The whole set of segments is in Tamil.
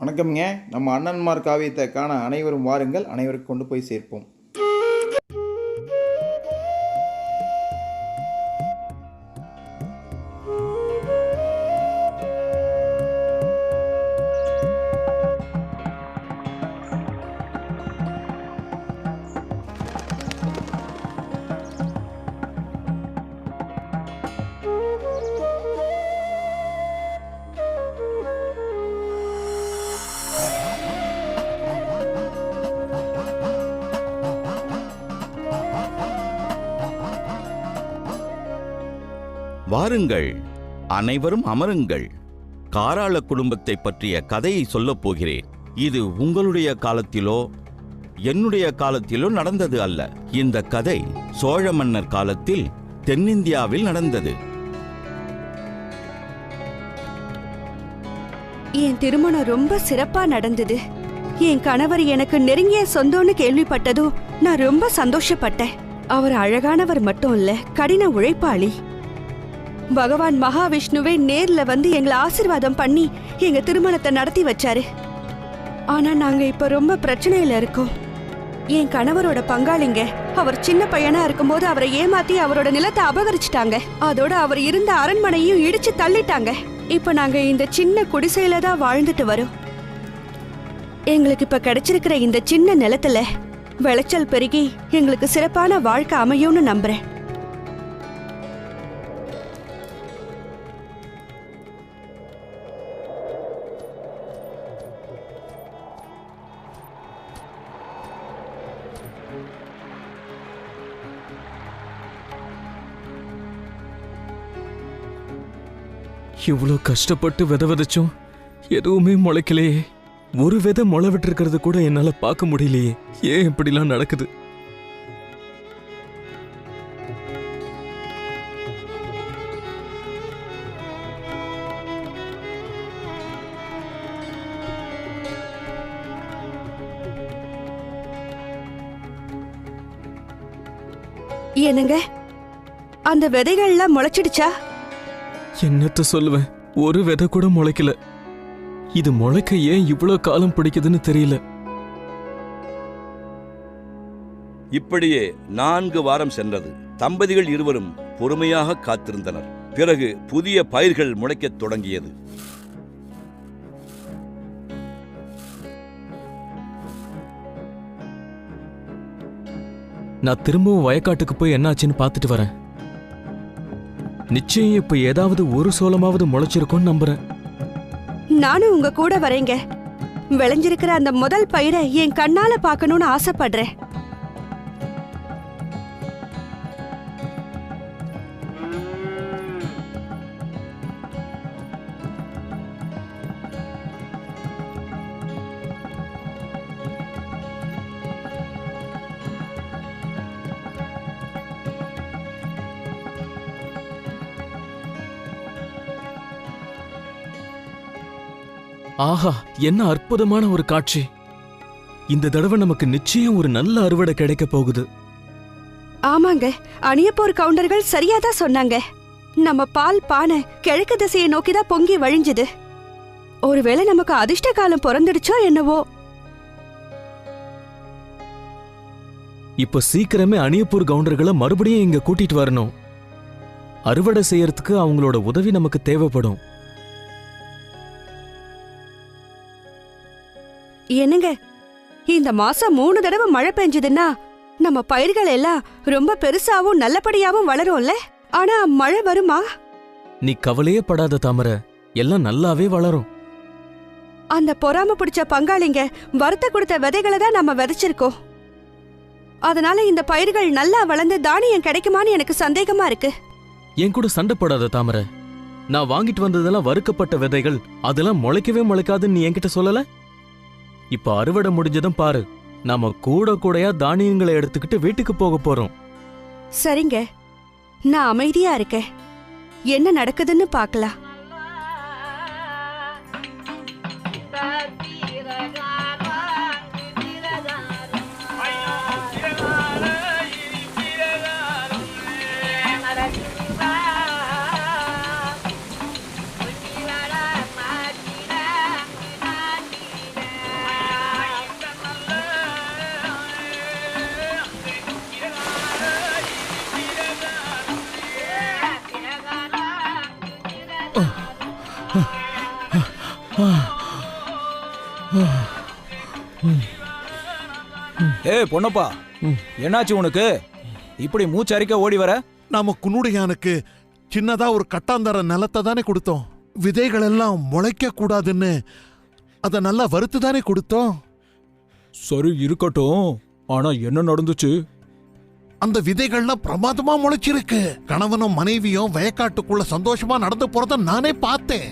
வணக்கம்ங்க. நம்ம அண்ணன்மார் காவியத்தை காண அனைவரும் வாருங்கள். அனைவருக்கும் கொண்டு போய் சேர்ப்போம். வாருங்கள், அனைவரும் அமருங்கள். காராள குடும்பத்தை பற்றிய கதையை சொல்லப் போகிறேன். இது உங்களுடைய காலத்திலோ என்னுடைய காலத்திலோ நடந்தது அல்ல. இந்த கதை சோழ மன்னர் காலத்தில் தென்னிந்தியாவில் நடந்தது. என் திருமணம் ரொம்ப சிறப்பா நடந்தது. என் கணவர் எனக்கு நெருங்கிய சொந்தம்னு கேள்விப்பட்டதும் நான் ரொம்ப சந்தோஷப்பட்டேன். அவர் அழகானவர் மட்டும் இல்ல, கடின உழைப்பாளி. பகவான் மகாவிஷ்ணுவே நேர்ல வந்து எங்களை ஆசீர்வாதம் பண்ணி எங்க திருமணத்தை நடத்தி வச்சாரு. ஆனா நாங்க இப்ப ரொம்ப பிரச்சனையில இருக்கோம். என் கணவரோட பங்காளிங்க அவர் சின்ன பையனா இருக்கும்போது அவரை ஏமாத்தி அவரோட நிலத்தை அபகரிச்சுட்டாங்க. அதோட அவர் இருந்த அரண்மனையும் இடிச்சு தள்ளிட்டாங்க. இப்ப நாங்க இந்த சின்ன குடிசையில தான் வாழ்ந்துட்டு வரோம். எங்களுக்கு இப்ப கிடைச்சிருக்கிற இந்த சின்ன நிலத்துல விளைச்சல் பெருகி எங்களுக்கு சிறப்பான வாழ்க்கை அமையும்னு நம்புறேன். இவ்வளோ கஷ்டப்பட்டு விதை விதைச்சோம், எதுவுமே முளைக்கலையே. ஒரு விதை முளை விட்டுருக்கிறது கூட என்னால பார்க்க முடியலையே. ஏன் இப்படிலாம் நடக்குது? என்னங்க, அந்த விதைகள்லாம் முளைச்சிடுச்சா? என்னத்த சொல்லுவேன், ஒரு விதை கூட முளைக்கல. இது முளைக்க ஏன் இவ்வளோ காலம் பிடிக்குதுன்னு தெரியல. இப்படியே 4 வாரம் சென்றது. தம்பதிகள் இருவரும் பொறுமையாக காத்திருந்தனர். பிறகு புதிய பயிர்கள் முளைக்கத் தொடங்கியது. நான் திரும்பவும் வயக்காட்டுக்கு போய் என்னாச்சுன்னு பார்த்துட்டு வரேன். நிச்சயம் இப்ப ஏதாவது ஒரு சோளமாவது முளைச்சிருக்கும்னு நம்புறேன். நானும் உங்க கூட வரேங்க. விளைஞ்சிருக்கிற அந்த முதல் பயிரை என் கண்ணால பார்க்கணும்னு ஆசைப்படுறேன். ஆஹா, என்ன அற்புதமான ஒரு காட்சி! இந்த தடவை நமக்கு நிச்சயம் ஒரு நல்ல அறுவடை கிடைக்க போகுது. ஆமாங்க, அணியப்போர் கவுண்டர்கள் சரியாதான் சொன்னாங்க. நம்ம பால் பானை கிழக்கு திசையை நோக்கிதான் பொங்கி வழிஞ்சுது. ஒருவேளை நமக்கு அதிர்ஷ்ட காலம் பிறந்துடுச்சோ என்னவோ. இப்ப சீக்கிரமே அணியப்பூர் கவுண்டர்களை மறுபடியும் இங்க கூட்டிட்டு வரணும். அறுவடை செய்யறதுக்கு அவங்களோட உதவி நமக்கு தேவைப்படும். என்னங்க, இந்த மாசம் 3 தடவை மழை பெஞ்சதுன்னா நம்ம பயிர்கள் எல்லாம் ரொம்ப பெருசாவும் நல்லபடியாவும் வளரும்ல. ஆனா மழை வருமா? நீ கவலையே படாத தாமரை, எல்லாம் நல்லாவே வளரும். அந்த பொறாம பிடிச்ச பங்காளிங்க வறுத்த கொடுத்த விதைகளை தான் நம்ம விதைச்சிருக்கோம். அதனால இந்த பயிர்கள் நல்லா வளர்ந்து தானியம் கிடைக்குமான்னு எனக்கு சந்தேகமா இருக்கு. என் கூட சண்டை போடாத தாமரை. நான் வாங்கிட்டு வந்ததெல்லாம் வறுக்கப்பட்ட விதைகள், அதெல்லாம் முளைக்கவே முளைக்காதுன்னு நீ என்கிட்ட சொல்லல. இப்ப அறுவடை முடிஞ்சதும் பாரு, நாம கூட கூடையா தானியங்களை எடுத்துக்கிட்டு வீட்டுக்கு போக போறோம். சரிங்க, நான் அமைதியா இருக்கேன். என்ன நடக்குதுன்னு பார்க்கலாம். ஏய் பொண்ணப்பா, என்னாச்சு உனக்கு? இப்படி மூச்சரிக்க ஓடி வர? நாம குன்னுடையானுக்கு சின்னதா ஒரு கட்டாந்தர நிலத்தை தானே கொடுத்தோம். விதைகள் எல்லாம் முளைக்க கூடாதுன்னு அத நல்லா வறுத்து தானே கொடுத்தோம். சரி இருக்கட்டும், ஆனா என்ன நடந்துச்சு? அந்த விதைகள்லாம் பிரமாதமா முளைச்சிருக்கு. கணவனும் மனைவியும் வயக்காட்டுக்குள்ள சந்தோஷமா நடந்து போறத நானே பார்த்தேன்.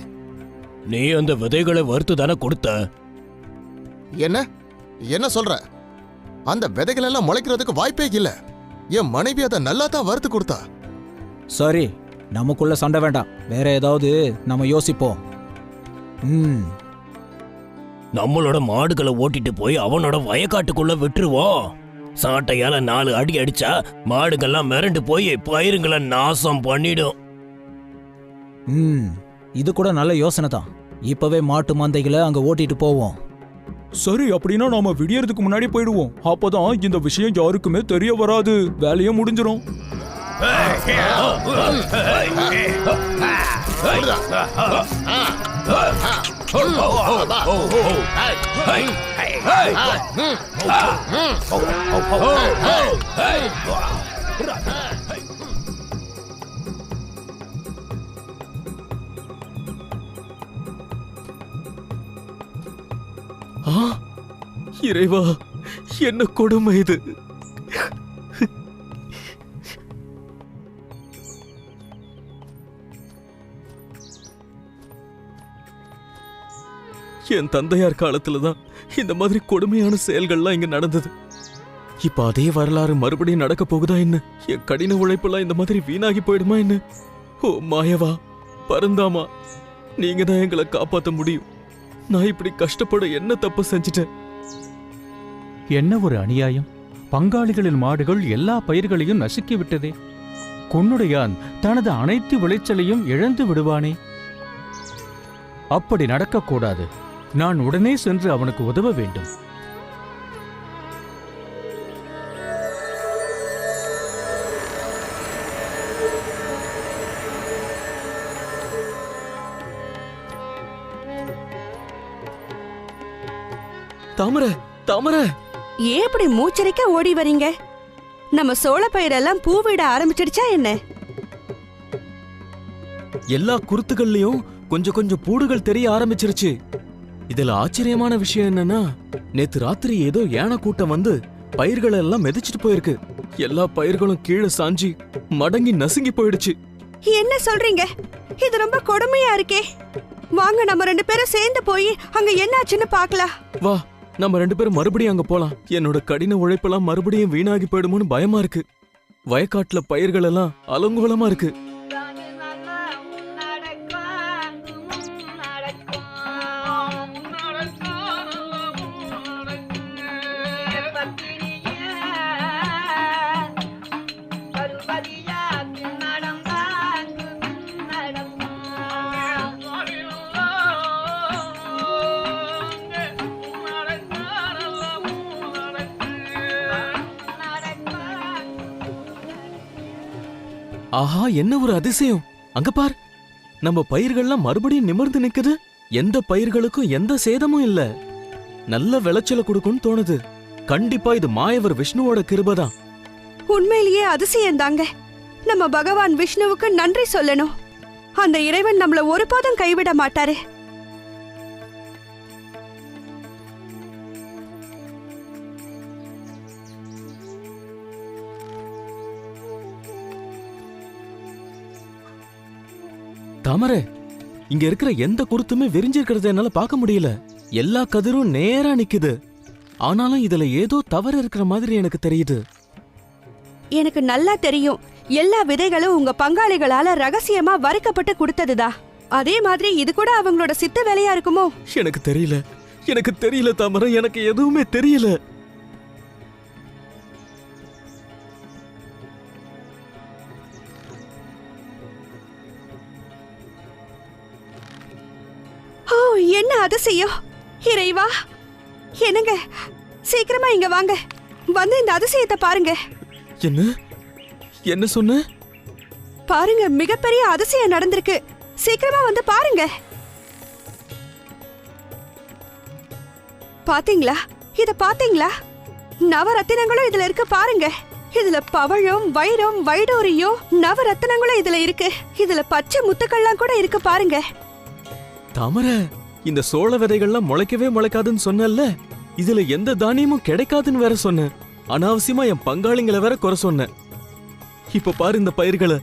நீ அந்த விதைகளை வறுத்து தானே கொடுத்த? என்ன சொல்ற? அந்த விதைகள் எல்லாம் முளைக்கிறதுக்கு வாய்ப்பே இல்ல. என் மனைவி அதை நல்லா தான் வறுத்து கொடுத்தா. சரி, நமக்குள்ள சண்டை வேண்டாம், வேற ஏதாவது நம்ம யோசிப்போம். நம்மளோட மாடுகளை ஓட்டிட்டு போய் அவனோட வயக்காட்டுக்குள்ள விட்டுருவோம். சாட்டையால 4 அடி அடிச்சா மாடுகள்லாம் மிரண்டு போய் பயிருங்களை நாசம் பண்ணிடும். இது கூட நல்ல யோசனை தான். இப்பவே மாட்டு மந்தைகளை அங்க ஓட்டிட்டு போவோம். சரி, அப்படின்னா நாம விடியறதுக்கு முன்னாடி போயிடுவோம். அப்பதான் இந்த விஷயம் யாருக்குமே தெரிய வராது. வேலையும் முடிஞ்சிரும். இறைவா, என்ன கொடுமை இது! என் தந்தையார் காலத்துலதான் இந்த மாதிரி கொடுமையான செயல்கள்லாம் இங்க நடந்தது. இப்ப அதே வரலாறு மறுபடியும் நடக்க போகுதா என்ன? என் கடின உழைப்பெல்லாம் இந்த மாதிரி வீணாகி போயிடுமா என்ன? ஓ மாயவா, பரந்தாமா, நீங்க தான் எங்களை காப்பாத்த முடியும். நான் இப்படி கஷ்டப்பட என்ன தப்பு செஞ்சிட்டேன்? என்ன ஒரு அநியாயம்! பங்காளிகளின் மாடுகள் எல்லா பயிர்களையும் நசுக்கி விட்டதே. குன்னுடையான் தனது அனைத்து விளைச்சலையும் இழந்து விடுவானே. அப்படி நடக்கக்கூடாது. நான் உடனே சென்று அவனுக்கு உதவ வேண்டும். தாமரை, தாமரை, ஏன் இப்படி மூச்சரிக்க ஓடி வரீங்க? நம்ம சோள பயிரெல்லாம் பூவிட ஆரம்பிச்சிடுச்சா என்ன? எல்லா குருத்துகள்லயும் கொஞ்சம் கொஞ்சம் பூடுகள் தெரிய ஆரம்பிச்சிருச்சு. இதுல ஆச்சரியமான விஷயம் என்னன்னா, நேத்து ராத்திரி ஏதோ யானை கூட்டம் வந்து பயிர்கள் எல்லாம் மிதிச்சிட்டு போயிருக்கு. எல்லா பயிர்களும் கீழே சாஞ்சி மடங்கி நசுங்கி போயிடுச்சு. என்ன சொல்றீங்க? இது ரொம்ப கொடுமையா இருக்கே. வாங்க நம்ம 2 பேரும் சேர்ந்து போய் அங்க என்னாச்சுன்னு பார்க்கலாம். வா, நம்ம 2 பேரும் மறுபடியும் அங்க போலாம். என்னோட கடின உழைப்பெல்லாம் மறுபடியும் வீணாகி போயிடுமோன்னு பயமா இருக்கு. வயக்காட்டுல பயிர்கள் எல்லாம் அலங்கோலமா இருக்கு. ஆஹா, என்ன ஒரு அதிசயம்! அங்க பார், நம்ம பயிர்கள்லாம் மறுபடியும் நிமிர்ந்து நிக்குது. எந்த பயிர்களுக்கும் எந்த சேதமும் இல்ல. நல்ல விளைச்சல கொடுக்கும்னு தோணுது. கண்டிப்பா இது மாயவர் விஷ்ணுவோட கிருபைதான். உண்மையிலேயே அதிசயம் தாங்க. நம்ம பகவான் விஷ்ணுவுக்கு நன்றி சொல்லணும். அந்த இறைவன் நம்மள ஒருபோதும் கைவிட மாட்டாரு. தாமரை, இங்க இருக்கிற எந்த குருத்துமே விரிஞ்சிருக்கிறத என்னால பார்க்க முடியல. எல்லா கதிரும் நேரா நிக்குது. ஆனாலும் இதுல ஏதோ தவறு இருக்கிற மாதிரி எனக்கு தெரியுது. எனக்கு நல்லா தெரியும், எல்லா விதைகளும் உங்க பங்காளிகளால ரகசியமா வறுக்கப்பட்டு கொடுத்ததுதா. அதே மாதிரி இது கூட அவங்களோட சித்த வேலையா இருக்குமோ? எனக்கு தெரியல, எனக்கு தெரியல தாமரை, எனக்கு எதுவுமே தெரியல. ஓ, என்ன அதிசயம்! இறைவா, என்னங்க, சீக்கிரமா இங்க வாங்க. வந்து இந்த அதிசயத்தை பாருங்க. என்ன என்ன சொன்ன? பாருங்க, மிகப்பெரிய அதிசயம் நடந்திருக்கு. சீக்கிரமா வந்து பாருங்க. பாத்தீங்களா? இத பாத்தீங்களா? நவரத்தினங்களும் இதுல இருக்கு பாருங்க. இதுல பவழம், வைரம், வைடூரியம், நவரத்தினங்களும் இதுல இருக்கு. இதுல பச்சை முத்துக்கள்லாம் கூட இருக்கு பாருங்க. தாமரை, இந்த சோள விதைகள்லாம் முளைக்கவே முளைக்காதுன்னு சொன்னல, இதுல எந்த தானியமும் கிடைக்காதுன்னு வேற சொன்னேன். அனாவசியமா என் பங்காளிங்களை வேற குறை சொன்னேன். இப்ப பாரு இந்த பயிர்களை.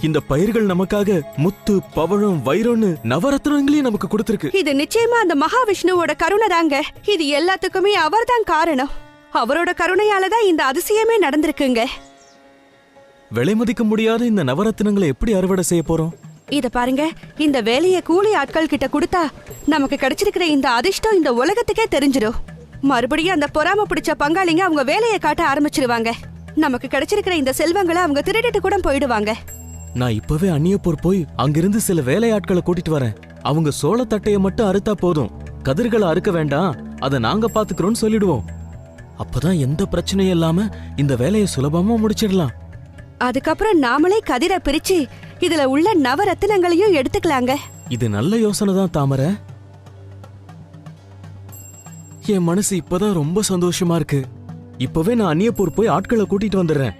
இந்த பயிர்கள் நமக்காக முத்து, பவழம், வைரம்னு நவரத்னங்களையும் நமக்கு கொடுத்திருக்கு. இது நிச்சயமா அந்த மகாவிஷ்ணுவோட கருணை தாங்க. இது எல்லாத்துக்குமே அவர்தான் காரணம். அவரோட கருணையால தான் இந்த அதிசயமே நடந்திருக்குங்க. விலை மதிக்க முடியாத இந்த நவரத்னங்களை எப்படி அறுவடை செய்ய போறோம்? இத பாருங்க, இந்த வேலைய கூலி ஆட்கள் கிட்ட கொடுத்தா நமக்கு கிடைச்சிருக்கிற இந்த அதிர்ஷ்டம் இந்த உலகத்துக்கே தெரிஞ்சிடும். மறுபடியும் அந்த பொறாம பிடிச்ச பங்காளிங்க அவங்க வேலையை காட்ட ஆரம்பிச்சிருவாங்க. நமக்கு கிடைச்சிருக்கிற இந்த செல்வங்களை அவங்க திருடிட்டு கூட போயிடுவாங்க. நான் இப்பவே அந்நியப்பூர் போய் அங்கிருந்து சில வேலையாட்களை கூட்டிட்டு வரேன். அவங்க சோளத்தட்டையை மட்டும் அறுத்தா போதும், கதிர்களை அறுக்க வேண்டாம், அதை நாங்க பாத்துக்கிறோம்னு சொல்லிடுவோம். அப்பதான் எந்த பிரச்சனையும் இல்லாம இந்த வேலையை சுலபமா முடிச்சிடலாம். அதுக்கப்புறம் நாமளே கதிரை பிரிச்சு இதுல உள்ள நவரத்தினங்களையும் எடுத்துக்கலாங்க. இது நல்ல யோசனை தான் தாமரை. என் மனசு இப்பதான் ரொம்ப சந்தோஷமா இருக்கு. இப்பவே நான் அந்நியப்பூர் போய் ஆட்களை கூட்டிட்டு வந்துடுறேன்.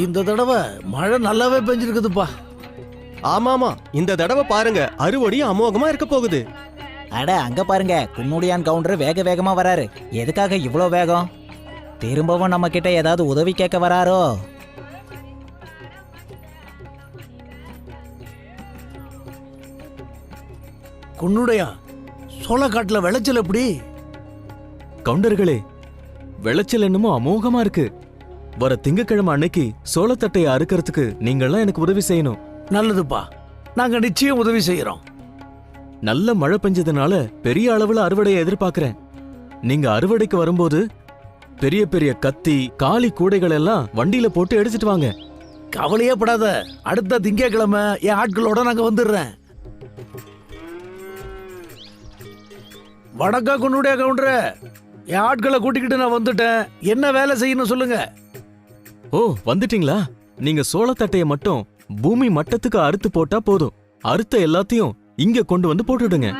இந்த தடவை மழை நல்லாவே பெஞ்சிருக்குதுப்பா. ஆமாமா, இந்த தடவை பாருங்க, அறுவடையும் அமோகமா இருக்க போகுது. அட அங்க பாருங்க, குன்னுடையான் கவுண்டர் வேக வேகமா வராரு. எதுக்காக இவ்ளோ வேகம்? திரும்பவும் நம்ம கிட்ட ஏதாவது உதவி கேட்க வராரோ? குன்னுடையா, சோளக்காட்டுல விளைச்சல் எப்படி? கவுண்டர்களே, விளைச்சல் என்னமோ அமோகமா இருக்கு. வர திங்கக்கிழமை அன்னைக்கு சோளத்தட்டையை அறுக்கிறதுக்கு நீங்கள்லாம் எனக்கு உதவி செய்யணும். நல்லதுப்பா, நாங்க நிச்சயம் உதவி செய்யறோம். நல்ல மழை பெஞ்சதுனால பெரிய அளவுல அறுவடையை எதிர்பார்க்கிறேன். நீங்க அறுவடைக்கு வரும்போது பெரிய பெரிய கத்தி, காலி கூடைகள் எல்லாம் வண்டியில போட்டு எடுத்துட்டு வாங்க. கவலையே படாத, அடுத்த திங்கக்கிழமை என் ஆட்களோட நாங்க வந்துடுறேன். வடக்கா குன்னுடைய கவுண்டர், என் ஆட்களை கூட்டிக்கிட்டு நான் வந்துட்டேன். என்ன வேலை செய்யணும் சொல்லுங்க. ஓ, வந்துட்டீங்களா? நீங்க சோளத்தட்டையை மட்டும் பூமி மட்டத்துக்கு அறுத்து போட்டா போதும். அறுத்த எல்லாத்தையும் இங்க கொண்டு வந்து போட்டுடுங்க.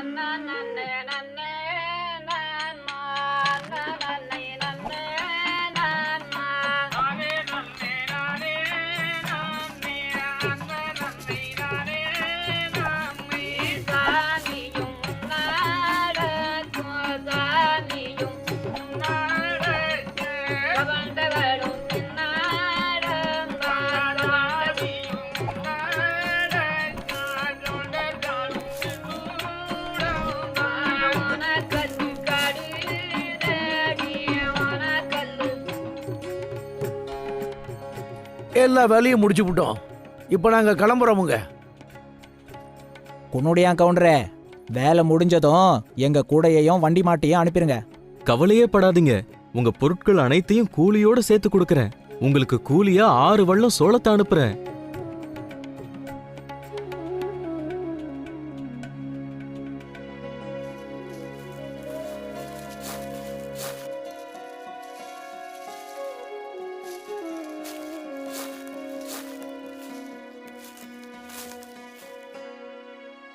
எல்லா வேலையும் முடிச்சு விட்டோம். இப்ப நாங்க கிளம்புறோமுங்க. குன்னுடையான் கவுண்டரே, வேலை முடிஞ்சதும் எங்க கூடையையும் வண்டி மாட்டையும் அனுப்பிடுங்க. கவலையே படாதீங்க, உங்க பொருட்கள் அனைத்தையும் கூலியோட சேர்த்து கொடுக்கறேன். உங்களுக்கு கூலியா 6 வள்ளம் சோளத்தை அனுப்புறேன்.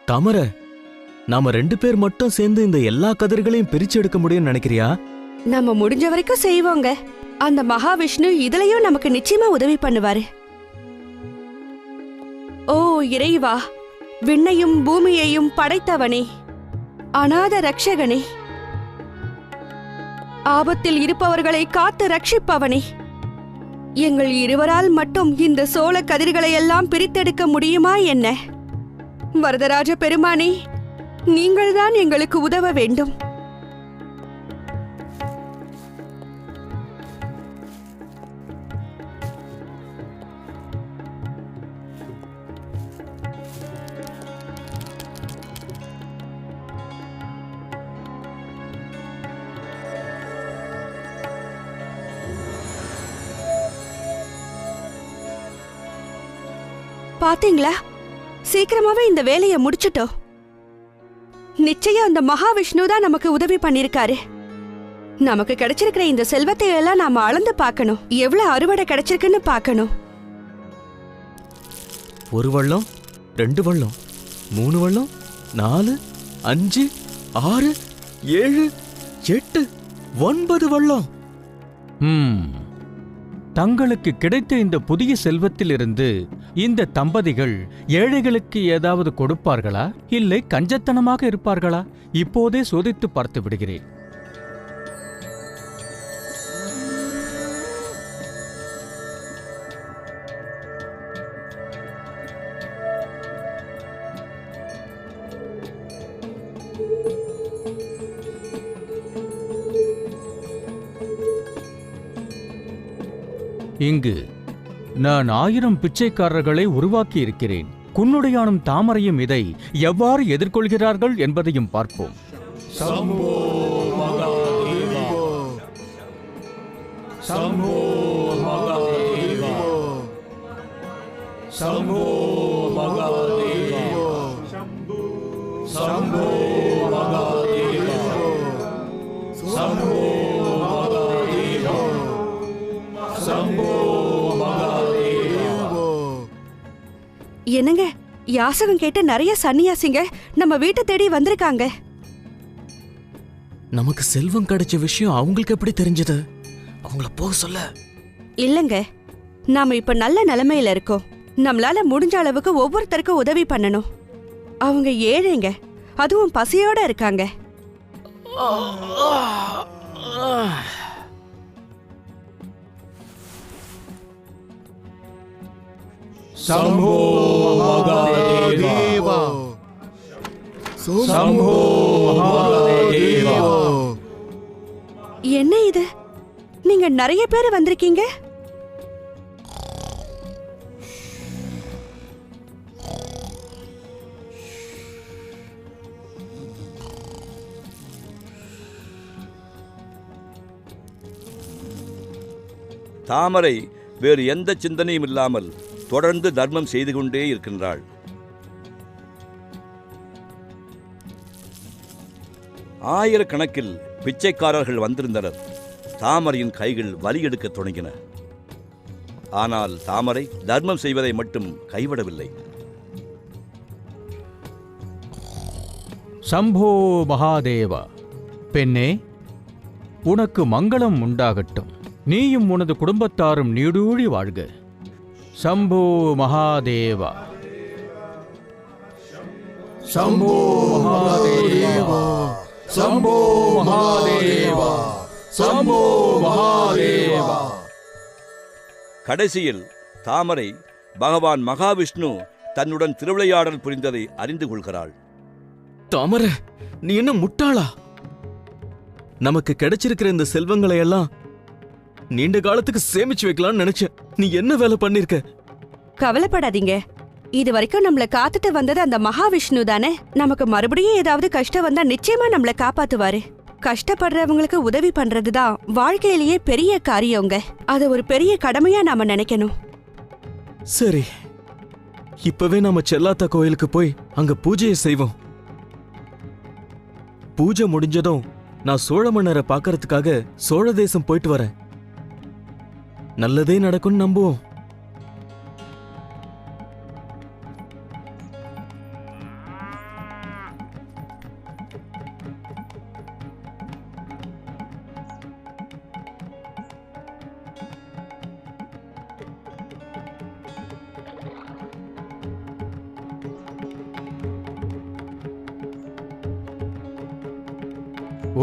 தாமரை, நாம 2 பேர் மட்டும் சேர்ந்து இந்த எல்லா கதிர்களையும் பிரிச்சு எடுக்க முடியும்னு நினைக்கிறியா? நம்ம முடிஞ்ச வரைக்கும் செய்வோங்க. அந்த மகாவிஷ்ணு இதுலயும் நமக்கு நிச்சயமா உதவி பண்ணுவாரு. ஓ இறைவா, விண்ணையும் பூமியையும் படைத்தவனே, அநாத ரட்சகனே, ஆபத்தில் இருப்பவர்களை காத்து ரட்சிப்பவனே, எங்கள் இருவரால் மட்டும் இந்த சோள கதிர்களை எல்லாம் பிரித்தெடுக்க முடியுமா என்ன? வரதராஜ பெருமானே, நீங்கள்தான் எங்களுக்கு உதவ வேண்டும். பாத்தீங்களா, சீக்கிரமாவே இந்த வேலையை முடிச்சிட்டோம். நிச்சயம் அந்த மகாவிஷ்ணு தான் நமக்கு உதவி பண்ணிருக்காரு. நமக்கு கிடைச்சிருக்கிற இந்த செல்வத்தை எல்லாம் நாம அளந்து பார்க்கணும். எவ்வளவு அறுவடை கிடைச்சிருக்குன்னு பார்க்கணும். 1 வள்ளம், 2 வள்ளம், 3 வள்ளம், 4, 5, 6, 7, 8, 9 வள்ளம். தங்களுக்கு கிடைத்த இந்த புதிய செல்வத்திலிருந்து இந்த தம்பதிகள் ஏழைகளுக்கு ஏதாவது கொடுப்பார்களா, இல்லை கஞ்சத்தனமாக இருப்பார்களா? இப்போதே சோதித்து பார்த்து விடுகிறேன். இங்கு நான் 1000 பிச்சைக்காரர்களை உருவாக்கி இருக்கிறேன். குன்னுடையானும் தாமரையும் இதை எவ்வாறு எதிர்கொள்கிறார்கள் என்பதையும் பார்ப்போம். சம்போ மகாதேவா, சம்போ மகாதேவா, சம்போ மகாதேவா, சம்போ மகாதேவா, சம்போ மகாதேவா, சம்போ மகாதேவா. என்னங்க, யாசகம் கேட்ட நிறைய சன்னியாசிங்க நம்ம வீட்டை தேடி வந்திருக்காங்க. நமக்கு செல்வம் கிடைச்ச விஷயம் அவங்களுக்கு எப்படி தெரிஞ்சது? அவங்கள போக சொல்ல. இல்லங்க, நாம இப்ப நல்ல நிலைமையில இருக்கோம். நம்மளால முடிஞ்ச அளவுக்கு ஒவ்வொருத்தருக்கும் உதவி பண்ணணும். அவங்க ஏழைங்க, அதுவும் பசியோட இருக்காங்க. சம்போ மகாதேவா, சம்போ மகாதேவா. என்ன இது, நீங்க நிறைய பேர் வந்திருக்கீங்க. தாமரை வேறு எந்த சிந்தனையும் இல்லாமல் தொடர்ந்து தர்மம் செய்து கொண்டே இருக்கின்றாள். ஆயிரக்கணக்கில் பிச்சைக்காரர்கள் வந்திருந்தனர். தாமரையின் கைகள் வலி எடுக்க தொடங்கின. ஆனால் தாமரை தர்மம் செய்வதை மட்டும் கைவிடவில்லை. சம்போ மகாதேவா, பெண்ணே, உனக்கு மங்களம் உண்டாகட்டும். நீயும் உனது குடும்பத்தாரும் நீடூழி வாழ்க. சம்போ மகாதேவா, சம்போ மகாதேவா, சம்போ மகாதேவா, சம்போ மகாதேவா. கடைசியில் தாமரை பகவான் மகாவிஷ்ணு தன்னுடன் திருவிளையாடல் புரிந்ததை அறிந்து கொள்கிறாள். தாமரை, நீ என்ன முட்டாளா? நமக்கு கிடைச்சிருக்கிற இந்த செல்வங்களை எல்லாம் நீண்ட காலத்துக்கு சேமிச்சு வைக்கலாம்னு நினைச்சேன். நீ என்ன வேலை பண்ணிருக்க? கவலைப்படாதீங்க, இது வரைக்கும் நம்மள காத்துட்டு வந்தது அந்த மகாவிஷ்ணு தானே. நமக்கு மறுபடியும் ஏதாவது கஷ்டம் வந்தா நிச்சயமா நம்மள காப்பாத்துவாரு. கஷ்டப்படுறவங்களுக்கு உதவி பண்றதுதான் வாழ்க்கையிலேயே பெரிய காரியங்க. அது ஒரு பெரிய கடமையா நாம நினைக்கணும். சரி, இப்பவே நாம செல்லாத்தா கோயிலுக்கு போய் அங்க பூஜையை செய்வோம். பூஜை முடிஞ்சதும் நான் சோழ மன்னரை பார்க்கறதுக்காக சோழ தேசம் போயிட்டு வரேன். நல்லதே நடக்கும்னு நம்புவோம்.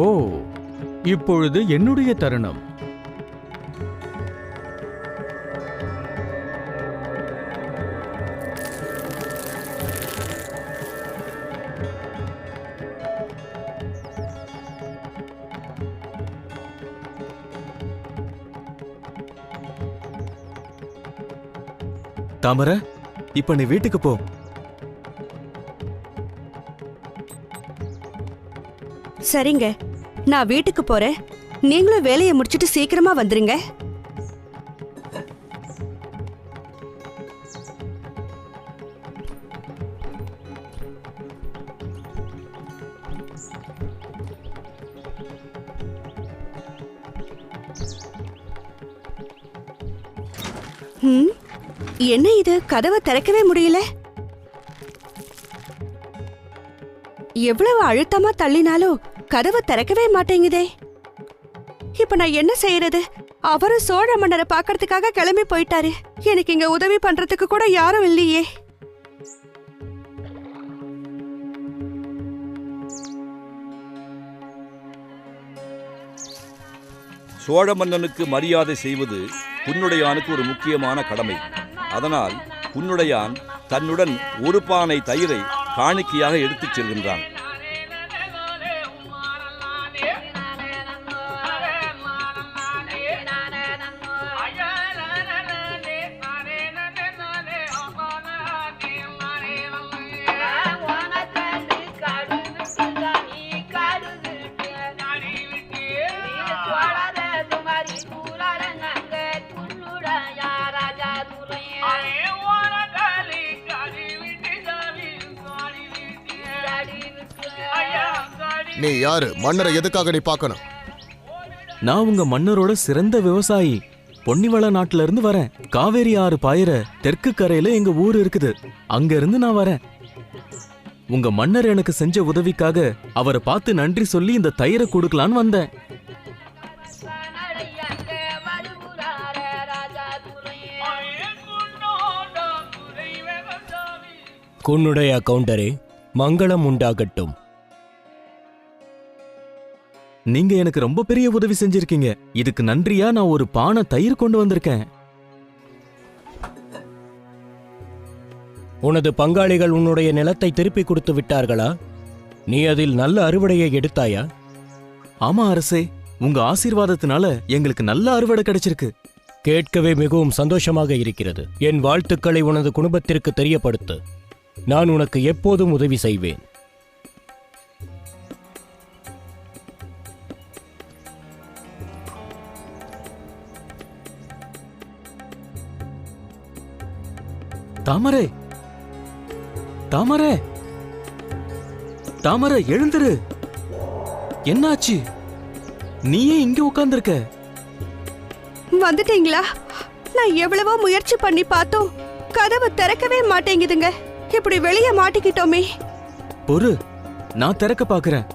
ஓ, இப்பொழுது என்னுடைய தருணம். தாமரை, இப்ப நீ வீட்டுக்கு போ. சரிங்க, நான் வீட்டுக்கு போறேன். நீங்களும் வேலையை முடிச்சிட்டு சீக்கிரமா வந்துருங்க. ம், என்ன இது? கதவை திறக்கவே முடியல. எவ்வளவு அழுத்தமா தள்ளினாலும் கதவை திறக்கவே மாட்டேங்குதே. இப்ப நான் என்ன செய்யறது? அவரும் சோழ மன்னரை பாக்கிறதுக்காக கிளம்பி போயிட்டாரு. எனக்கு இங்க உதவி பண்றதுக்கு கூட யாரும் இல்லையே. சோழ மன்னனுக்கு மரியாதை செய்வது புன்னுடையானுக்கு ஒரு முக்கியமான கடமை. அதனால் புன்னுடையான் தன்னுடன் ஒரு பானை தயிரை காணிக்கையாக எடுத்துச் செல்கின்றான். நீ யாரு? மன்னரை எதுக்காக நீ பார்க்கணும்? நான் உங்க மன்னரோட சிறந்த விவசாயி. பொன்னிவள நாட்டுல இருந்து வரேன். காவேரி ஆறு பாயிர தெற்கு கரையில எங்க ஊர் இருக்குது. அங்க இருந்து நான் வரேன். உங்க மன்னர் எனக்கு செஞ்ச உதவிக்காக அவரை பார்த்து நன்றி சொல்லி இந்த தயிரை கொடுக்கலான்னு வந்தேன். குன்னுடைய கவுண்டரே, மங்களம் உண்டாகட்டும். நீங்க எனக்கு ரொம்ப பெரிய உதவி செஞ்சிருக்கீங்க. இதுக்கு நன்றியா நான் ஒரு பானை தயிர் கொண்டு வந்திருக்கேன். உனது பங்காளிகள் உன்னுடைய நிலத்தை திருப்பி கொடுத்து விட்டார்களா? நீ அதில் நல்ல அறுவடையை எடுத்தாயா? ஆமா அரசே, உங்க ஆசீர்வாதத்தினால எங்களுக்கு நல்ல அறுவடை கிடைச்சிருக்கு. கேட்கவே மிகவும் சந்தோஷமாக இருக்கிறது. என் வாழ்த்துக்களை உனது குடும்பத்திற்கு தெரியப்படுத்து. நான் உனக்கு எப்போதும் உதவி செய்வேன். தாமரை, தாமரை, தாமரை எழுந்துரு. என்னாச்சு? நீயே இங்க உட்கார்ந்திருக்க? வந்துட்டீங்களா? நான் எவ்வளவோ முயற்சி பண்ணி பார்த்தோம், கதவு திறக்கவே மாட்டேங்குதுங்க. இப்படி வெளியே மாட்டிக்கிட்டோமே. பொறு, நான் திறக்க பாக்குறேன்.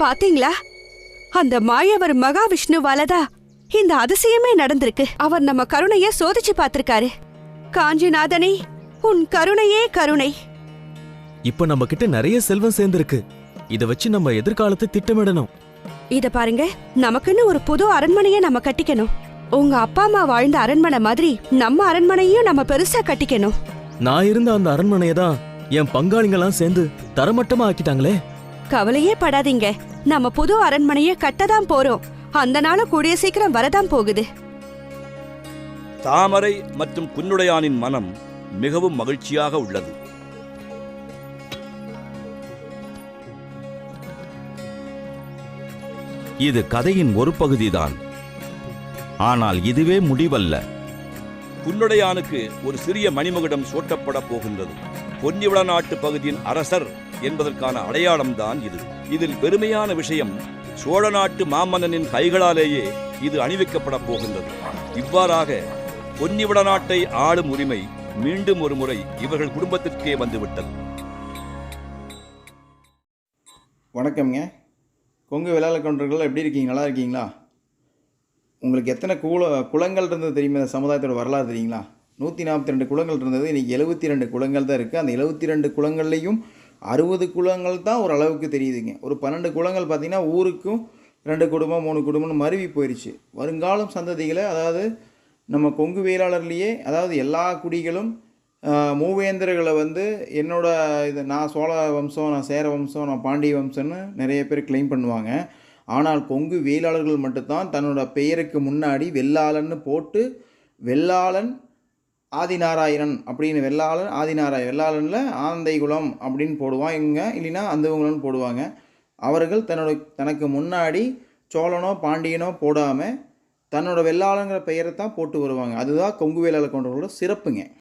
பாத்தீங்களா? அந்த மாயவர் மகாவிஷ்ணுவாலதா இந்த அதிசயமே நடந்திருக்கு. அவர் நம்ம கருணைய சோதிச்சு பார்த்திருக்காரு. காஞ்சிநாதனே, உன் கருணையே கருணை. இப்ப நம்ம கிட்ட நிறைய செல்வம் சேர்ந்திருக்கு. இத வச்சு நம்ம எதிர்காலத்தை திட்டமிடணும். இத பாருங்க, நமக்குன்னு ஒரு புது அரண்மனையை நம்ம கட்டிக்கணும். உங்க அப்பா அம்மா வாழ்ந்த அரண்மனை மாதிரி நம்ம அரண்மனையும் நம்ம பெருசா கட்டிக்கணும். நான் இருந்த அந்த அரண்மனையை தான் என் பங்காளிங்கெல்லாம் சேர்ந்து தரமட்டமா ஆக்கிட்டாங்களே. கவலையே படாதீங்க, நம்ம புது அரண்மனையை கட்டதான் போறோம். அந்த நாளும் கூடிய சீக்கிரம் வரதான் போகுது. தாமரை மற்றும் குன்னுடையானின் மனம் மிகவும் மகிழ்ச்சியாக உள்ளது. இது கதையின் ஒரு பகுதிதான். ஆனால் இதுவே முடிவல்ல. குன்னுடையானுக்கு ஒரு சிறிய மணிமகுடம் சூட்டப்பட போகின்றது. பொன்னிவள நாட்டு பகுதியின் அரசர் என்பதற்கான அடையாளம்தான் இது. இதில் பெருமையான விஷயம், சோழ நாட்டு மாமன்னனின் கைகளாலேயே இது அணிவிக்கப்பட போகின்றது. இவ்வாறாக பொன்னிவள நாட்டை ஆளும் உரிமை மீண்டும் ஒரு முறை இவர்கள் குடும்பத்திற்கே வந்துவிட்டது. வணக்கம்ங்க. கொங்கு வேளாள கவுண்டர்கள் எப்படி இருக்கீங்க? நல்லா இருக்கீங்களா? உங்களுக்கு எத்தனை குளங்கள் இருந்தது தெரியுமா? இந்த சமுதாயத்தோட வரலாறு தெரியுங்களா? 142 குளங்கள் இருந்தது. இன்றைக்கி 72 குளங்கள் தான் இருக்குது. அந்த 72 குளங்கள்லேயும் 60 குளங்கள் தான் ஒரு அளவுக்கு தெரியுதுங்க. ஒரு 12 குளங்கள் பார்த்திங்கன்னா ஊருக்கும் 2 குடும்பம் 3 குடும்பம்னு மருவி போயிடுச்சு. வருங்காலம் சந்ததிகளை, அதாவது நம்ம கொங்கு வேளாளர்லேயே, அதாவது எல்லா குடிகளும் மூவேந்தர்களை என்னோட இது, நான் சோழ வம்சம், நான் சேர வம்சம், நான் பாண்டிய வம்சம்னு நிறைய பேர் கிளைம் பண்ணுவாங்க. ஆனால் கொங்கு வேளாளர்கள் மட்டும்தான் தன்னோட பெயருக்கு முன்னாடி வெள்ளாளன்னு போட்டு வெள்ளாளன் ஆதிநாராயணன் அப்படின்னு, வெள்ளாளன் ஆதிநாராயணன், வெள்ளாளனில் ஆந்தைகுலம் அப்படின்னு போடுவாங்க, இல்லைன்னா அந்தகுலம்னு போடுவாங்க. அவர்கள் தனக்கு முன்னாடி சோழனோ பாண்டியனோ போடாமல் தன்னோட வெள்ளாளங்கிற பெயரை தான் போட்டு வருவாங்க. அதுதான் கொங்கு வேளாள கவுண்டர்களோட சிறப்புங்க.